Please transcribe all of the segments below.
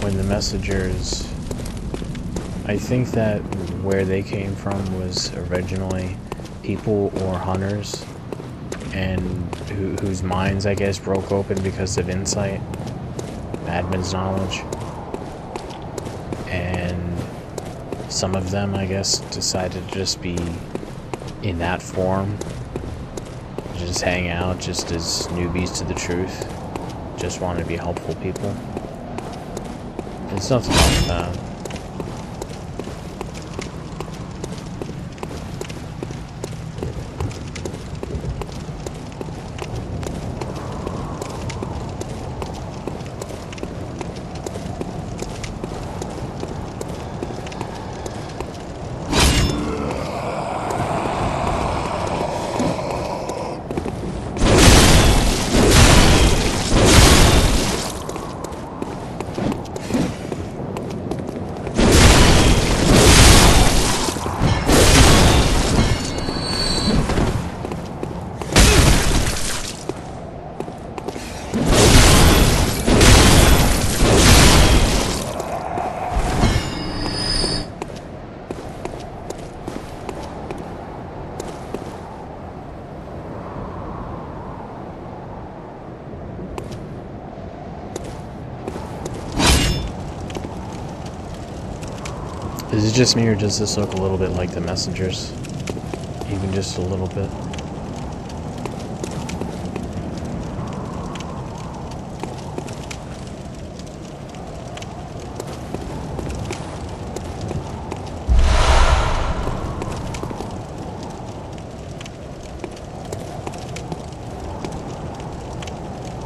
when the messengers, I think that where they came from was originally people or hunters, and whose minds, I guess, broke open because of insight, admin's knowledge, and some of them, I guess, decided to just be in that form, just hang out just as newbies to the truth, just want to be helpful people. There's nothing wrong with that. Is it just me, or does this look a little bit like the messengers? Even just a little bit.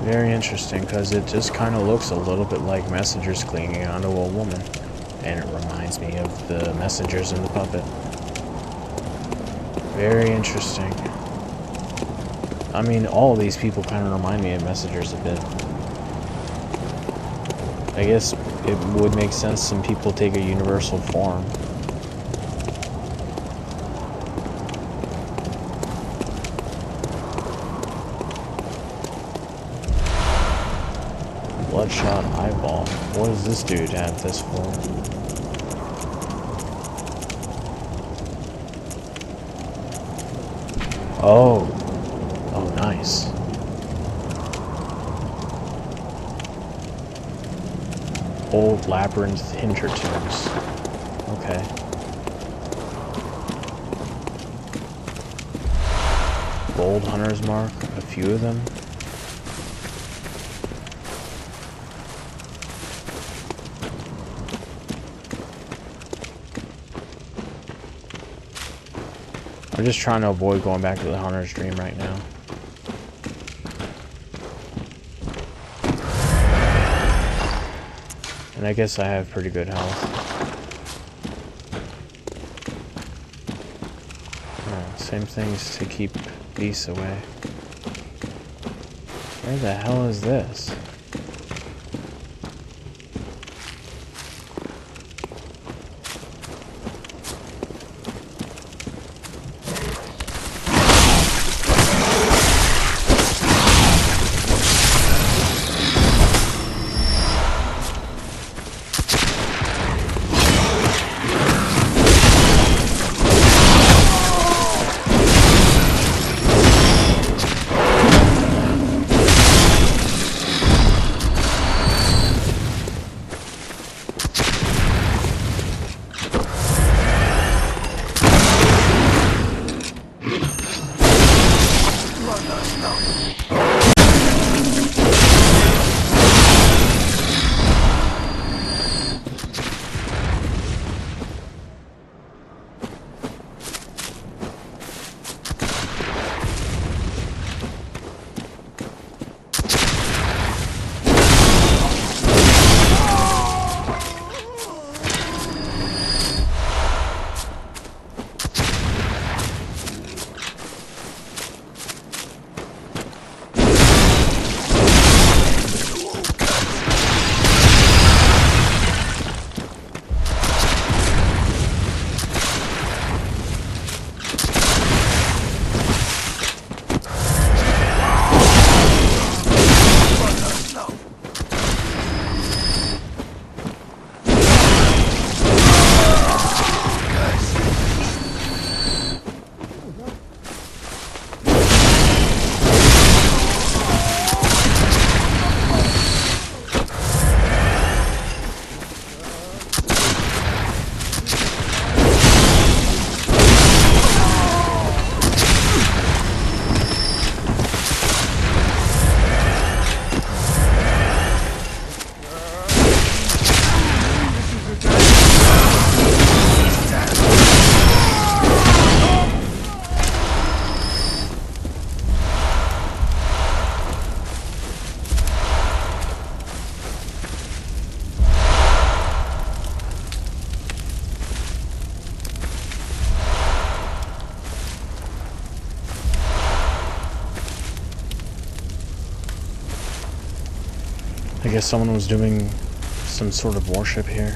Very interesting, because it just kind of looks a little bit like messengers clinging onto a woman. And it reminds me of the messengers in the puppet. Very interesting. I mean, all of these people kind of remind me of messengers a bit. I guess it would make sense some people take a universal form. Bloodshot eyeball. What does this dude have this for? Oh. Oh, nice. Old labyrinth hintertombs. Okay. Gold hunter's mark. A few of them. I'm just trying to avoid going back to the hunter's dream right now. And I guess I have pretty good health. Oh, same things to keep beasts away. Where the hell is this? I guess someone was doing some sort of worship here.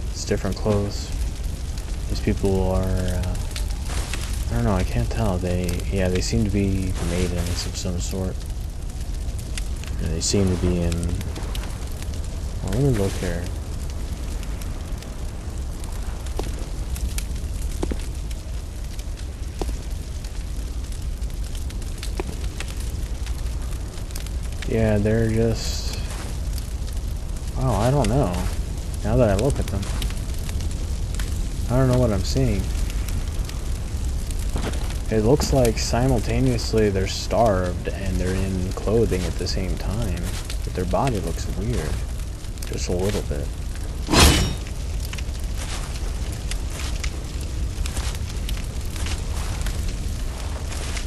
It's different clothes. These people are, I don't know, I can't tell. They seem to be maidens of some sort. And they seem to be in, well, let me look here. Yeah, they're just, oh, I don't know. Now that I look at them, I don't know what I'm seeing. It looks like simultaneously they're starved and they're in clothing at the same time. But their body looks weird. Just a little bit.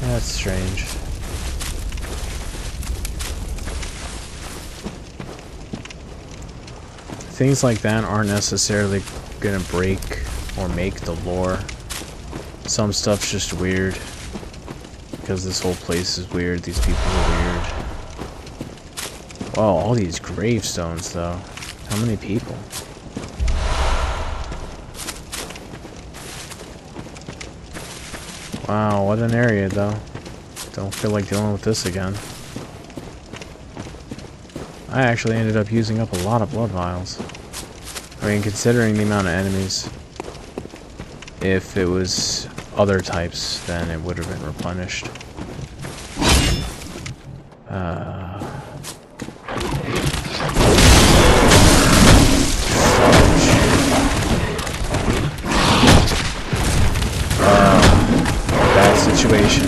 That's strange. Things like that aren't necessarily gonna break or make the lore. Some stuff's just weird. Because this whole place is weird, these people are weird. Wow, all these gravestones though. How many people? Wow, what an area though. Don't feel like dealing with this again. I actually ended up using up a lot of blood vials. I mean, considering the amount of enemies, if it was other types, then it would have been replenished. Bad situation.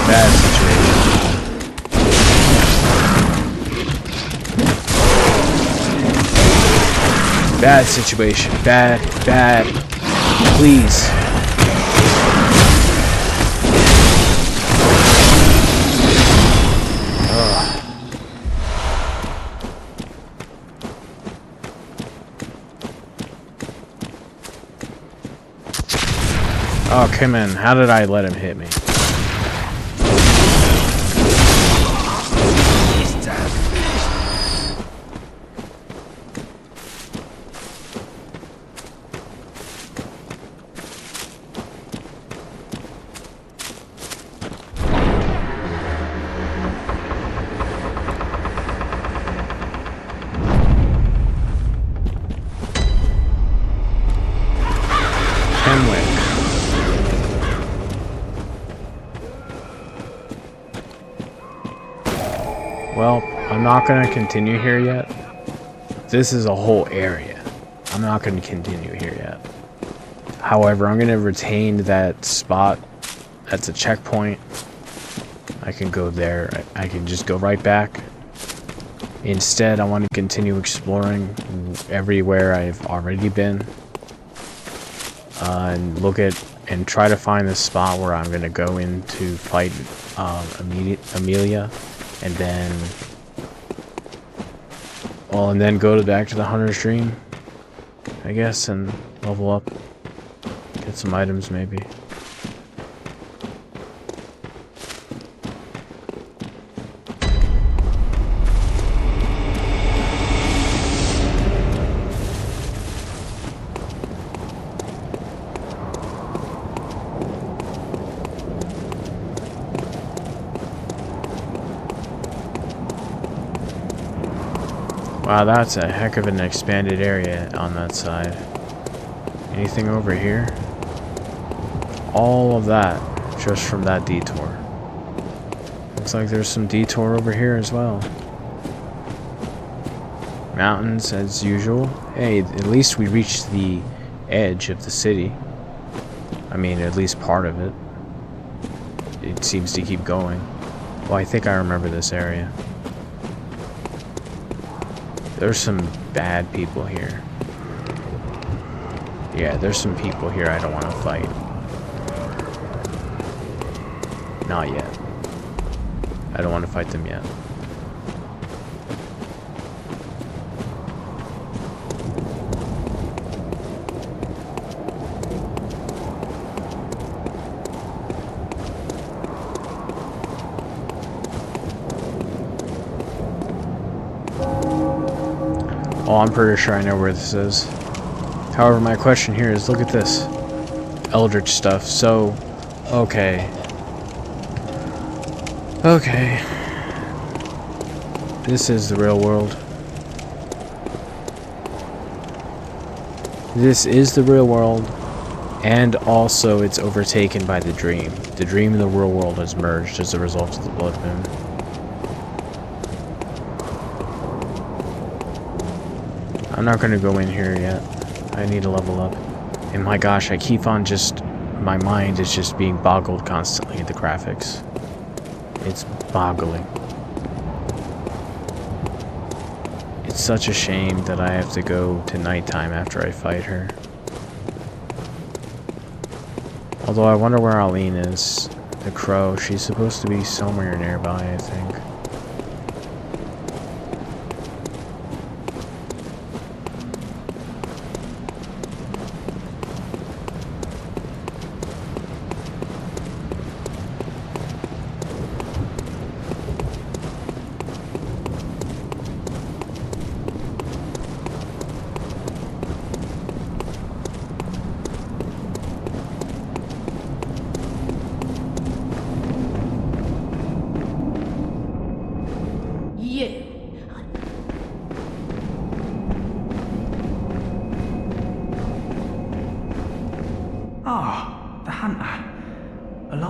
Bad situation. Bad situation. Bad. Please. Oh, come in. How did I let him hit me? Well, I'm not going to continue here yet. This is a whole area. I'm not going to continue here yet. However, I'm going to retain that spot. That's a checkpoint. I can go there. I can just go right back. Instead, I want to continue exploring everywhere I've already been. And look at and try to find the spot where I'm going to go in to fight Amelia. And then, well, and then go back to the Hunter's Dream, I guess, and level up, get some items maybe. Wow, that's a heck of an expanded area on that side. Anything over here? All of that, just from that detour. Looks like there's some detour over here as well. Mountains as usual. Hey, at least we reached the edge of the city. I mean, at least part of it. It seems to keep going. Well, I think I remember this area. There's some bad people here. Yeah, there's some people here I don't want to fight. Not yet. I don't want to fight them yet. Oh, I'm pretty sure I know where this is. However, my question here is, look at this. Eldritch stuff. So, okay. Okay. This is the real world. This is the real world. And also, it's overtaken by the dream. The dream and the real world has merged as a result of the blood moon. I'm not going to go in here yet. I need to level up. And my gosh, I keep on just... My mind is just being boggled constantly at the graphics. It's boggling. It's such a shame that I have to go to nighttime after I fight her. Although I wonder where Aline is. The crow, she's supposed to be somewhere nearby, I think.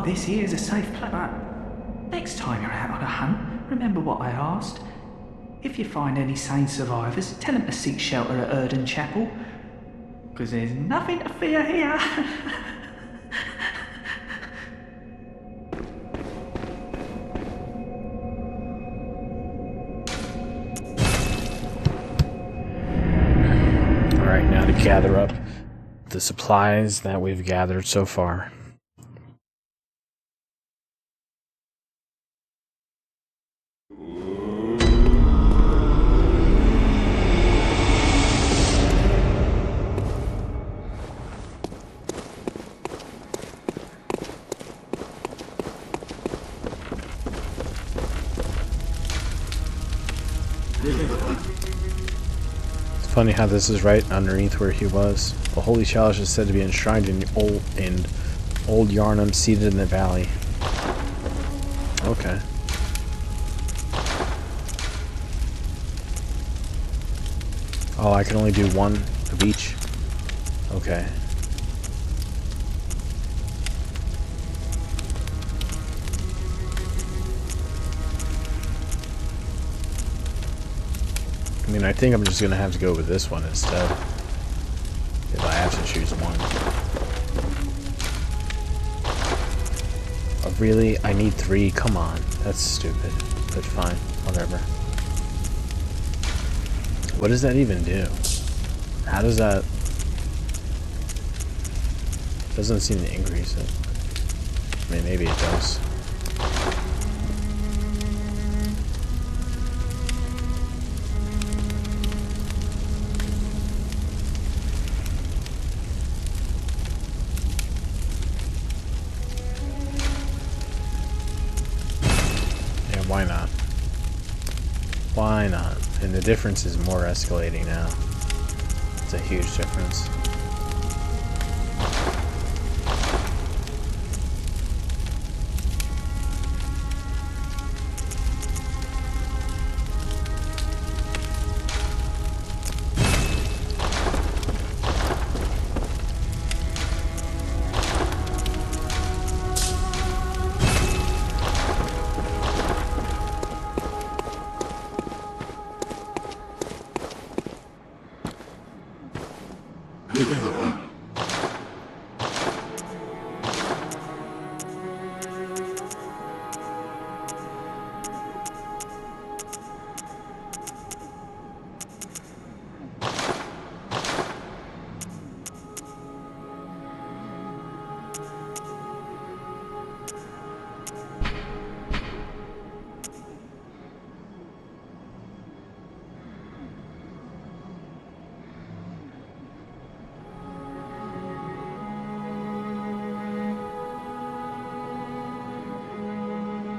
This here is a safe place, but next time you're out on a hunt, remember what I asked. If you find any sane survivors, tell them to seek shelter at Erden Chapel, because there's nothing to fear here. Alright, now to gather up the supplies that we've gathered so far. It's funny how this is right underneath where he was. The holy chalice is said to be enshrined in old Yarnum, seated in the valley. Okay. Oh, I can only do one of each? Okay. I mean, I think I'm just gonna have to go with this one instead. If I have to choose one. Oh, really? I need 3? Come on. That's stupid. But fine. Whatever. What does that even do? How does that... Doesn't seem to increase it. I mean, maybe it does. Why not? Why not? And the difference is more escalating now. It's a huge difference.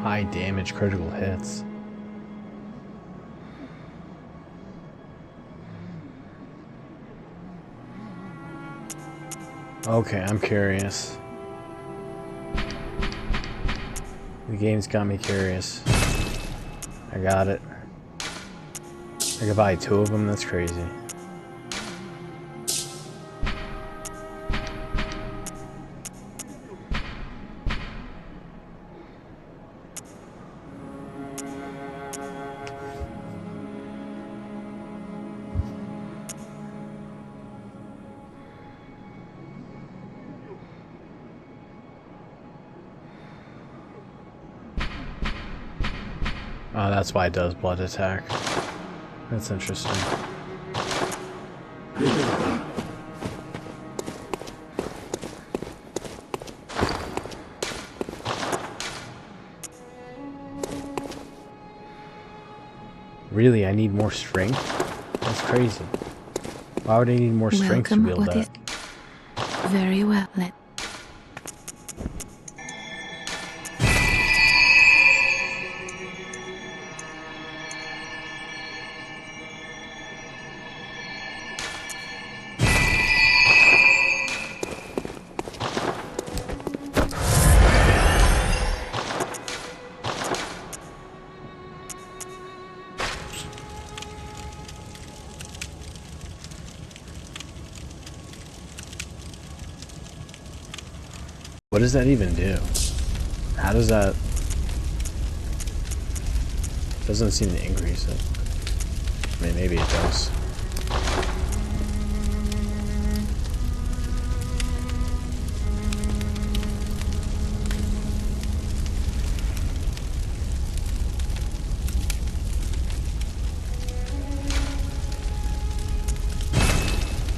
High damage critical hits. Okay, I'm curious. The game's got me curious. I got it. I could buy 2 of them, that's crazy. Oh, that's why it does blood attack. That's interesting. Really, I need more strength? That's crazy. Why would I need more strength to wield that? Very well. What does that even do? How does that... Doesn't seem to increase it. I mean, maybe it does.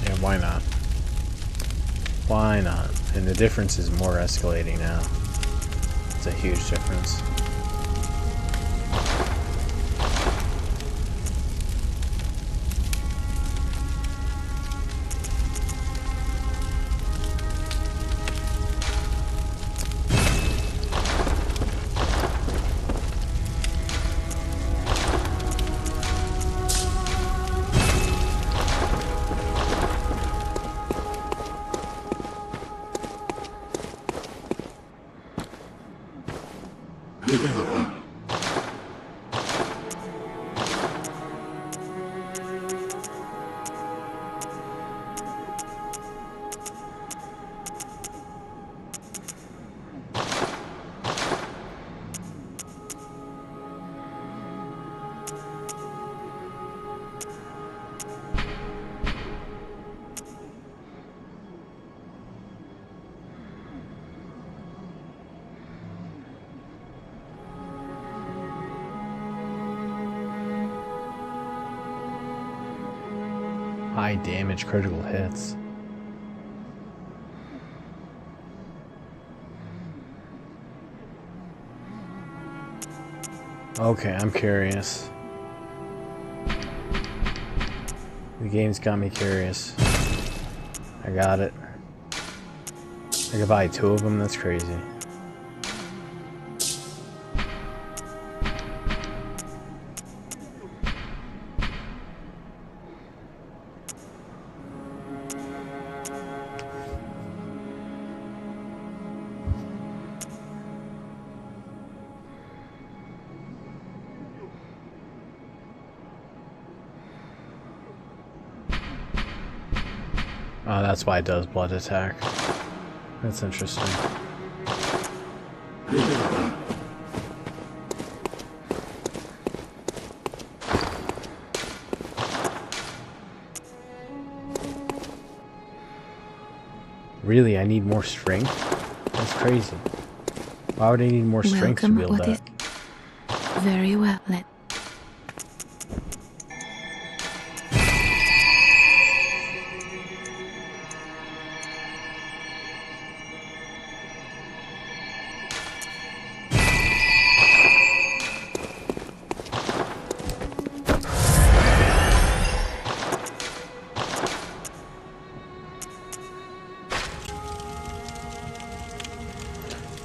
Yeah, why not? Why not? And the difference is more escalating now. It's a huge difference. High damage critical hits. Okay, I'm curious. The game's got me curious. I got it. I could buy 2 of them, that's crazy. Oh, that's why it does blood attack. That's interesting. Really, I need more strength? That's crazy. Why would I need more strength to wield that? Very well.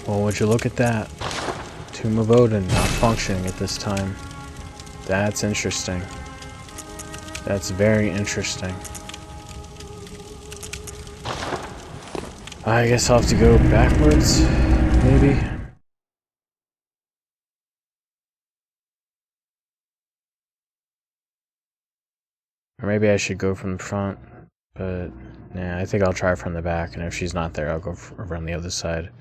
Well, would you look at that? Tomb of Odin not functioning at this time. That's interesting. That's very interesting. I guess I'll have to go backwards, maybe. Or maybe I should go from the front, but nah, I think I'll try from the back, and if she's not there, I'll go around the other side.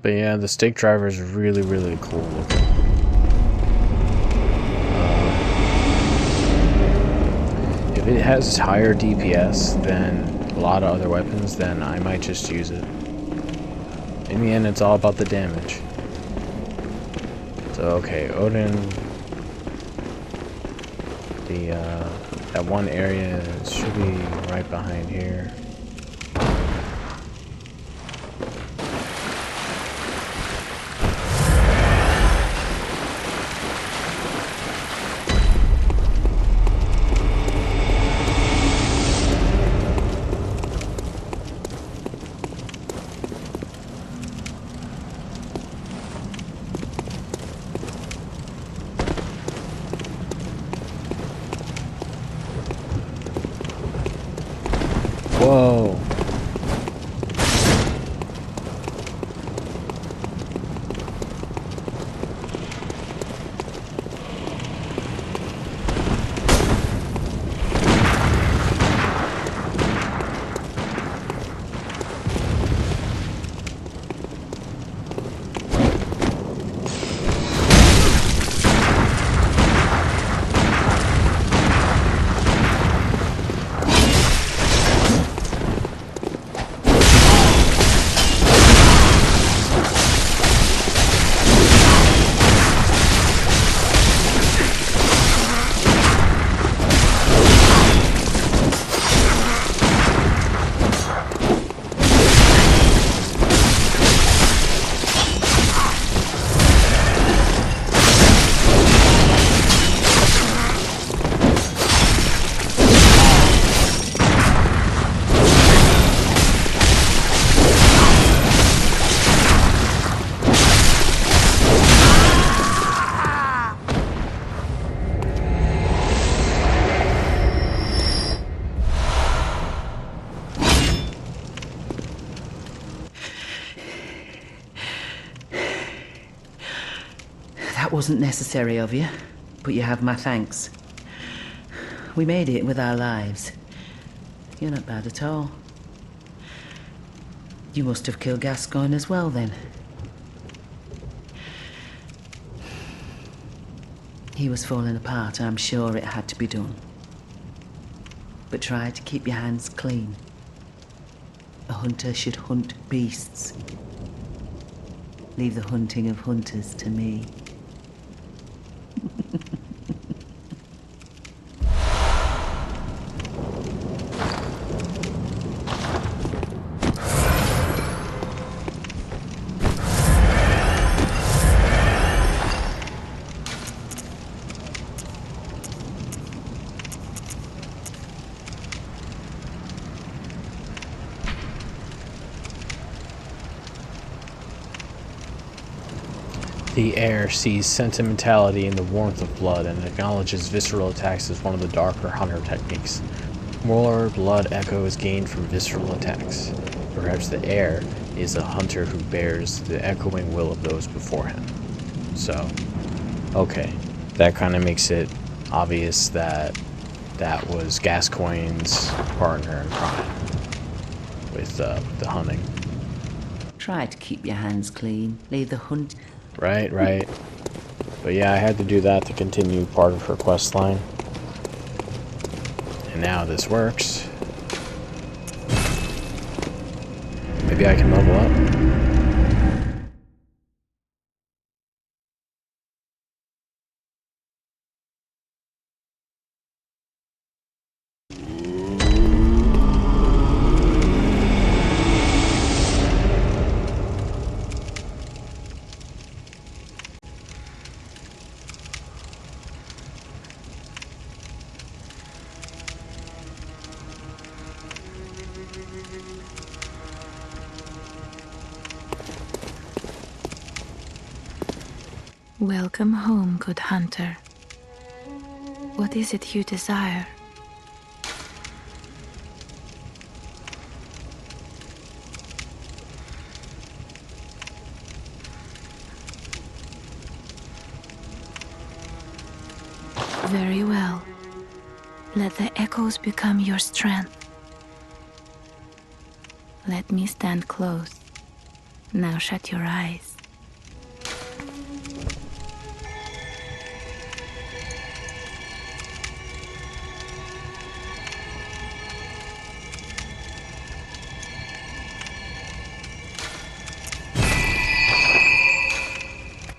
But yeah, the stake driver is really, really cool looking. If it has higher DPS than a lot of other weapons, then I might just use it. In the end, it's all about the damage. So, okay, Odin... that one area should be right behind here. Whoa. That wasn't necessary of you, but you have my thanks. We made it with our lives. You're not bad at all. You must have killed Gascoigne as well, then. He was falling apart, I'm sure it had to be done. But try to keep your hands clean. A hunter should hunt beasts. Leave the hunting of hunters to me. The air sees sentimentality in the warmth of blood and acknowledges visceral attacks as one of the darker hunter techniques. More blood echo is gained from visceral attacks. Perhaps the air is a hunter who bears the echoing will of those before him. So, okay, that kind of makes it obvious that that was Gascoigne's partner in crime with the hunting. Try to keep your hands clean. Leave the hunt... Right. But yeah, I had to do that to continue part of her quest line. And now this works. Maybe I can level up. Welcome home, good hunter. What is it you desire? Very well. Let the echoes become your strength. Let me stand close. Now shut your eyes.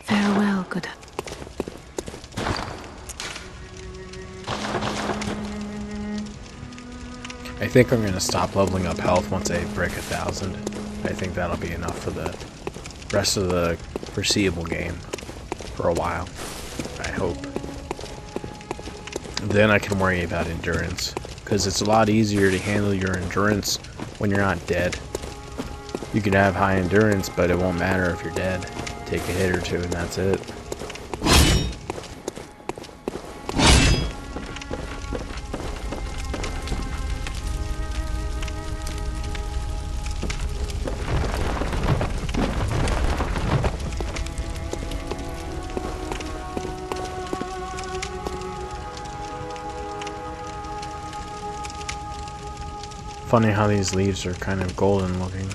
Farewell, good. I think I'm gonna stop leveling up health once I break 1,000. I think that'll be enough for the rest of the foreseeable game. For a while. I hope. Then I can worry about endurance. Because it's a lot easier to handle your endurance when you're not dead. You can have high endurance, but it won't matter if you're dead. Take a hit or two and that's it. Funny how these leaves are kind of golden looking.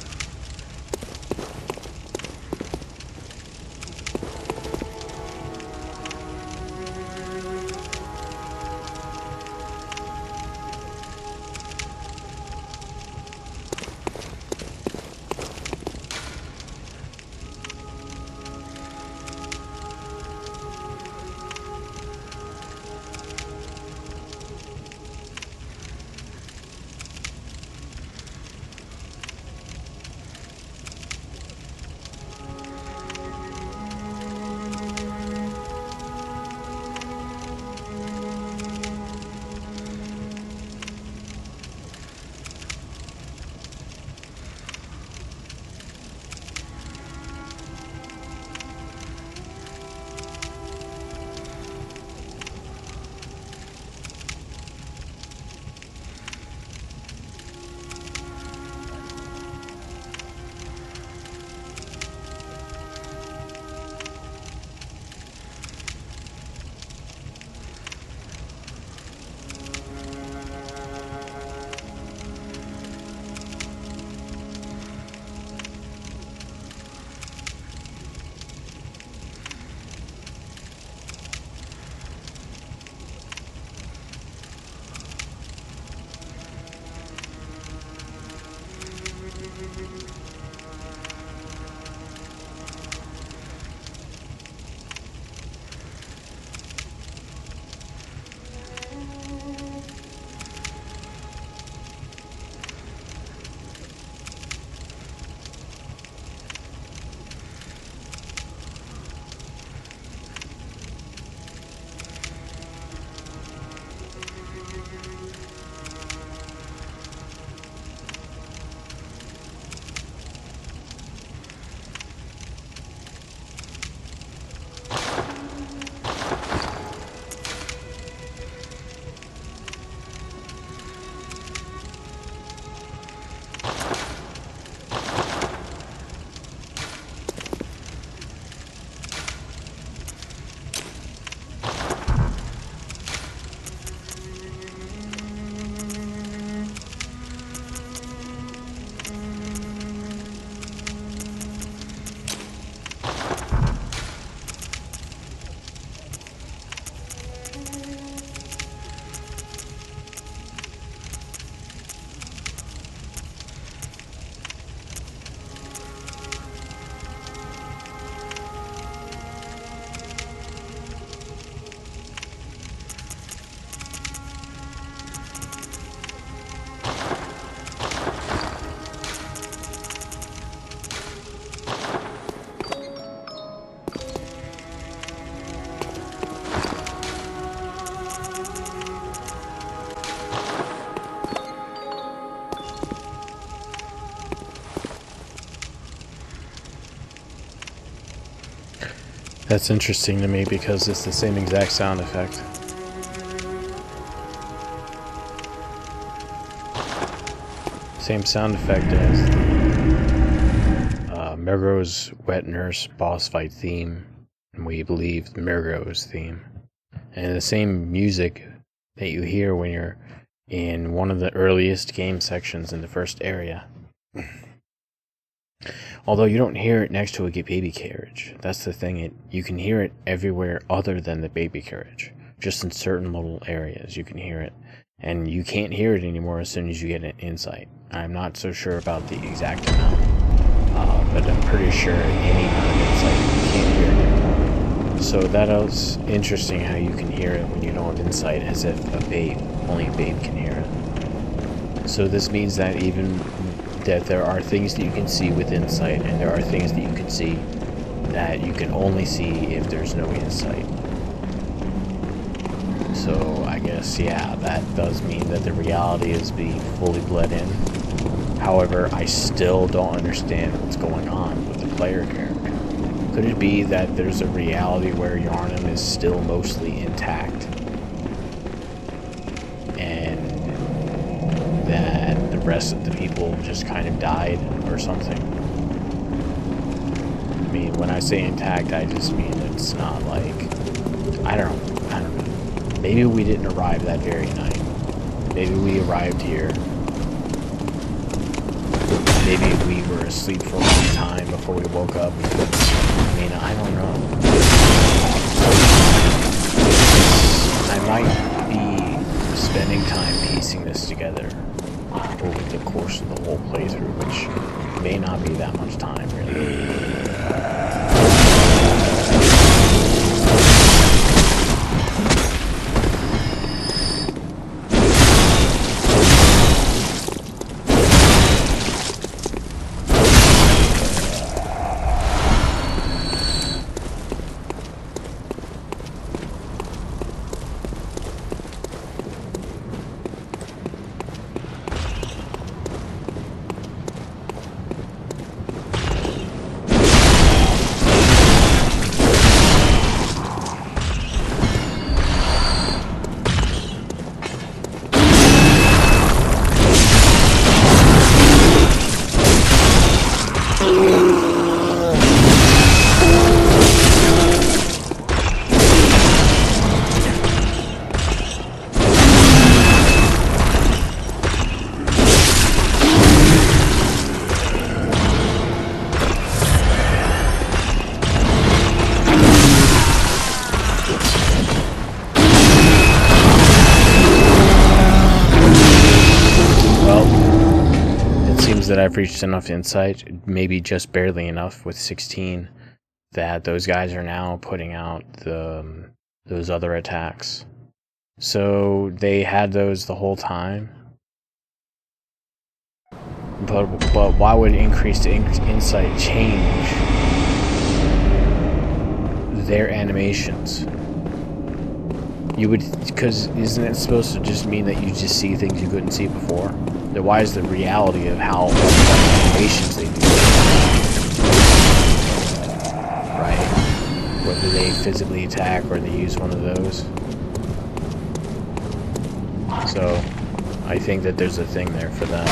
that's interesting to me because it's the same exact sound effect. Same sound effect as Mirgo's Wet Nurse boss fight theme, and we believe Mirgo's theme. And the same music that you hear when you're in one of the earliest game sections in the first area. Although you don't hear it next to a baby carriage. That's the thing, you can hear it everywhere other than the baby carriage. Just in certain little areas you can hear it. And you can't hear it anymore as soon as you get an insight. I'm not so sure about the exact amount, but I'm pretty sure any amount of insight you can't hear it anymore. So that is interesting how you can hear it when you don't have insight, as if only a babe can hear it. So this means that that there are things that you can see with insight, and there are things that you can see that you can only see if there's no insight. So I guess, yeah, that does mean that the reality is being fully bled in. However, I still don't understand what's going on with the player character. Could it be that there's a reality where Yharnam is still mostly intact, and that the rest of the people just kind of died or something? I mean, when I say intact, I just mean it's not like, I don't know. Maybe we didn't arrive that very night. Maybe we arrived here. Maybe we were asleep for a long time before we woke up. I mean, I don't know. I might be spending time piecing this together over the course of the whole playthrough, which may not be that much time, really. That I've reached enough insight, maybe just barely enough with 16, that those guys are now putting out those other attacks. So they had those the whole time. But why would increased insight change their animations? You would, because isn't it supposed to just mean that you just see things you couldn't see before? Then why is the reality of how animations they do? Right? Whether they physically attack or they use one of those. So, I think that there's a thing there for that.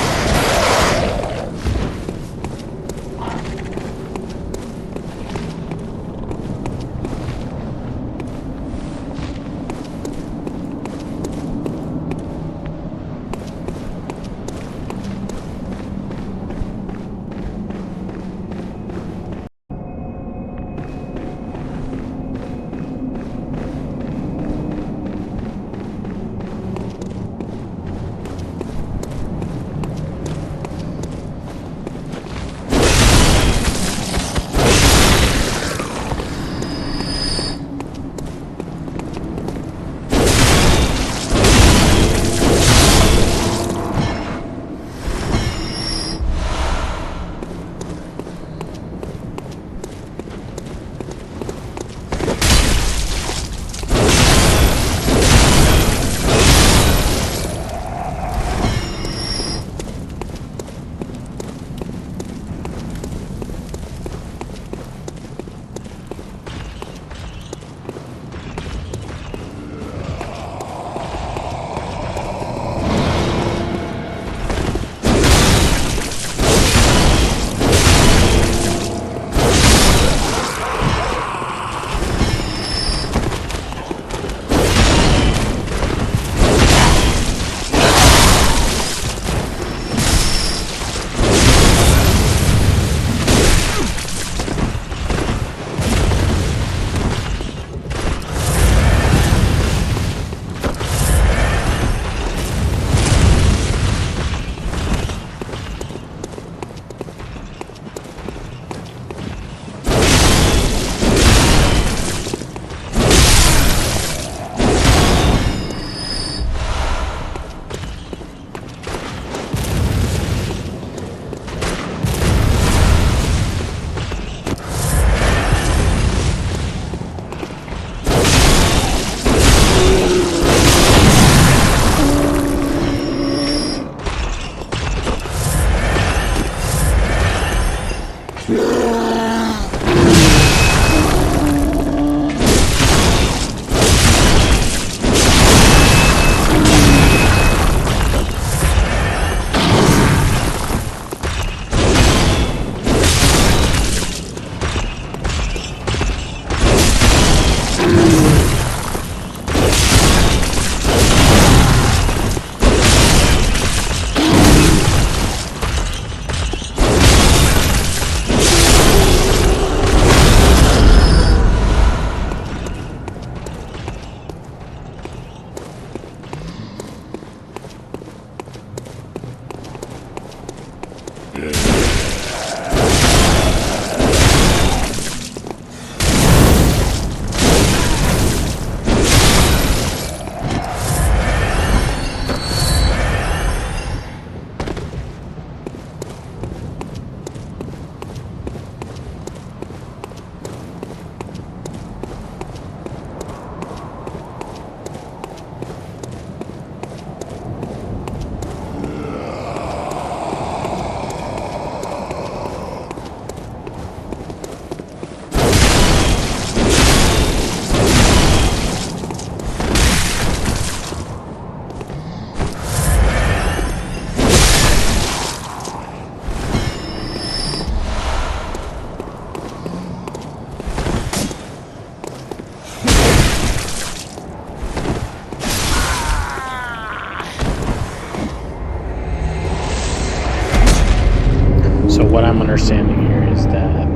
what I'm understanding here is that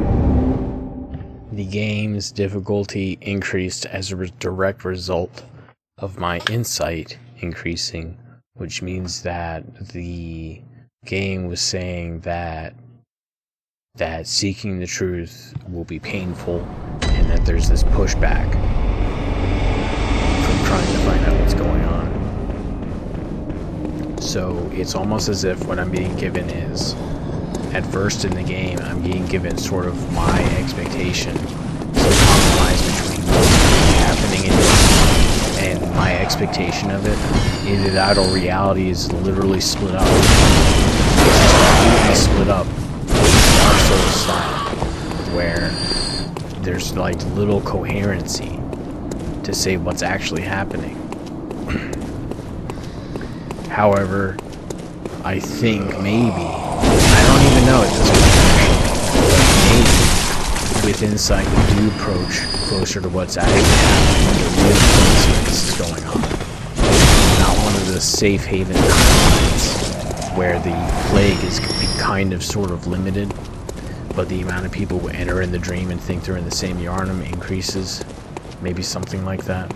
the game's difficulty increased as a direct result of my insight increasing, which means that the game was saying that seeking the truth will be painful, and that there's this pushback from trying to find out what's going on. So it's almost as if what I'm being given is, at first in the game, I'm being given sort of my expectation, some compromise between what's happening in and my expectation of it. Either that or reality is literally split up. It's just completely split up. Dark Souls style, where there's like little coherency to say what's actually happening. However, I think maybe, I don't even know at this point actually, maybe with insight we do approach closer to what's actually happening, the real place where this is going on. Not one of the safe haven timelines where the plague is kind of sort of limited, but the amount of people who enter in the dream and think they're in the same Yarnum increases. Maybe something like that.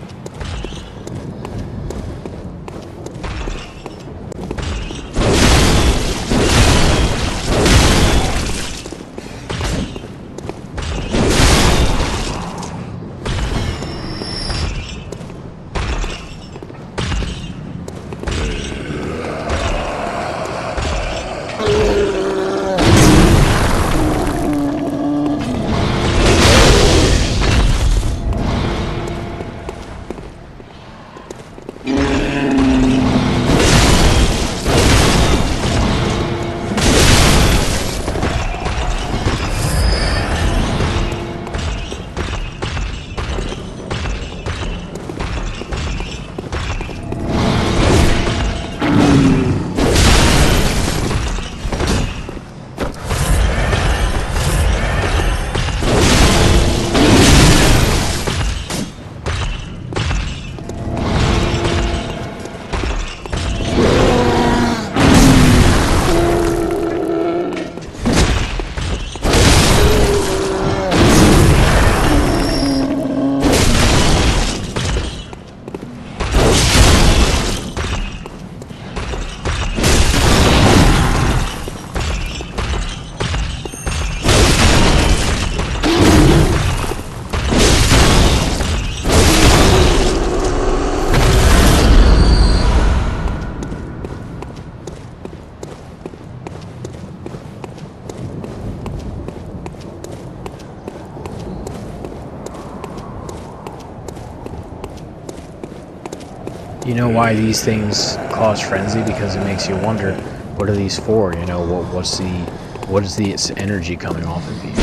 You know why these things cause frenzy? Because it makes you wonder, what are these for? You know, what is the energy coming off of these?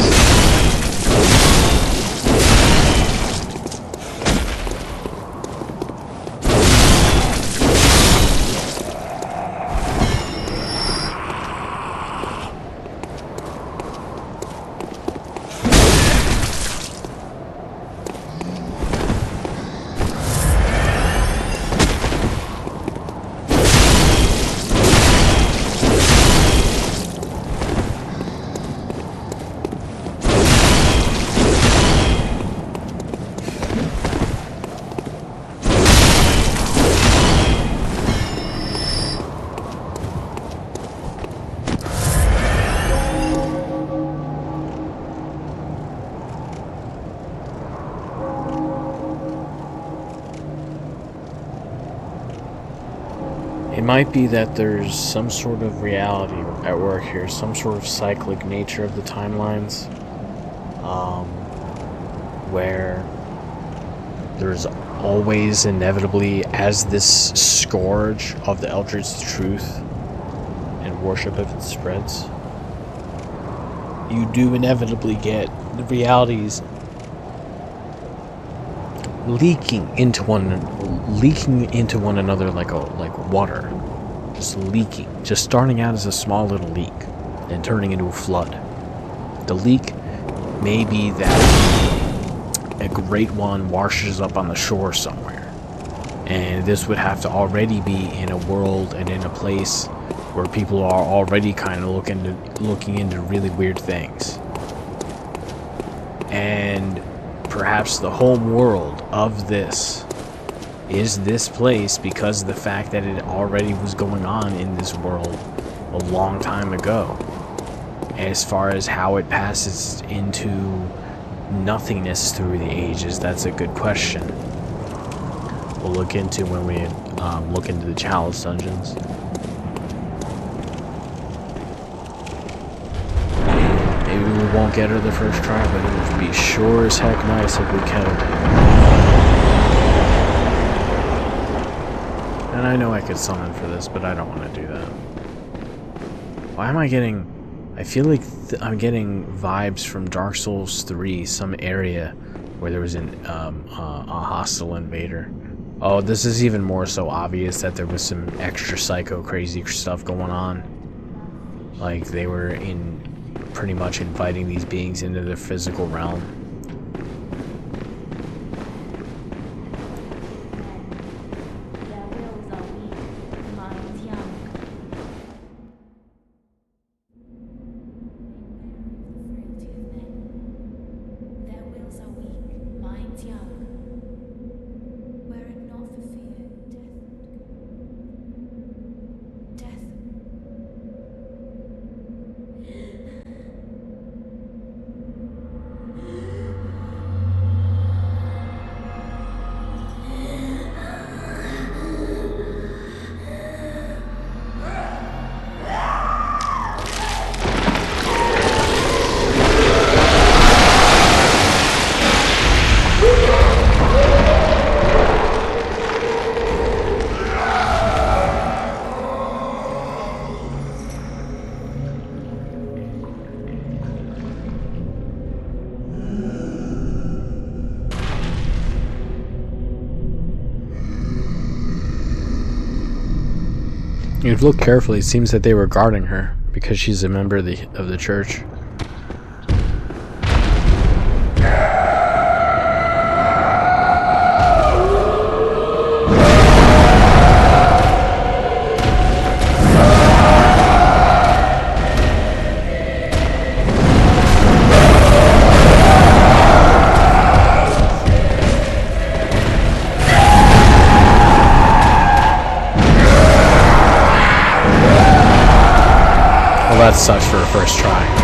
It might be that there's some sort of reality at work here, some sort of cyclic nature of the timelines, where there's always inevitably, as this scourge of the Eldritch truth and worship of it spreads, you do inevitably get the realities leaking into one another like water, just leaking, just starting out as a small little leak and turning into a flood. The leak may be that a great one washes up on the shore somewhere, and this would have to already be in a world and in a place where people are already kind of looking into really weird things. And perhaps the home world of this is this place because of the fact that it already was going on in this world a long time ago. As far as how it passes into nothingness through the ages, that's a good question. We'll look into when we look into the Chalice dungeons. Maybe we won't get her the first try, but it would be sure as heck nice if we could. And I know I could summon for this, but I don't want to do that. Why am I getting... I feel like I'm getting vibes from Dark Souls 3, some area where there was a hostile invader. Oh, this is even more so obvious that there was some extra psycho crazy stuff going on. Like they were pretty much inviting these beings into their physical realm. If you look carefully, it seems that they were guarding her because she's a member of the church. That sucks for a first try.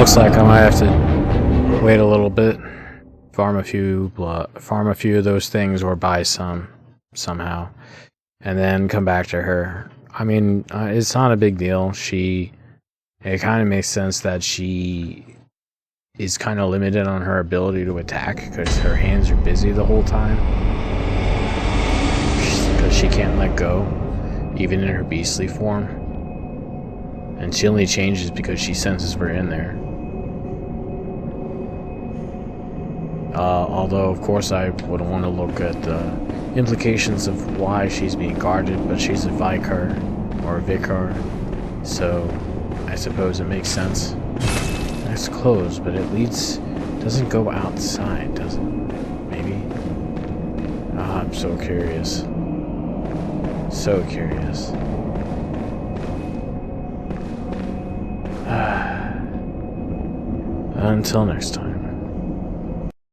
looks like I might have to wait a little bit, farm a few of those things, or buy some somehow, and then come back to her. I mean, it's not a big deal. It kind of makes sense that she is kind of limited on her ability to attack because her hands are busy the whole time. Because she can't let go, even in her beastly form. And she only changes because she senses we're in there. Although, of course, I would want to look at the implications of why she's being guarded, but she's a vicar, or a vicar, so I suppose it makes sense. It's closed, but it doesn't go outside, does it? Maybe? I'm so curious. So curious. Until next time.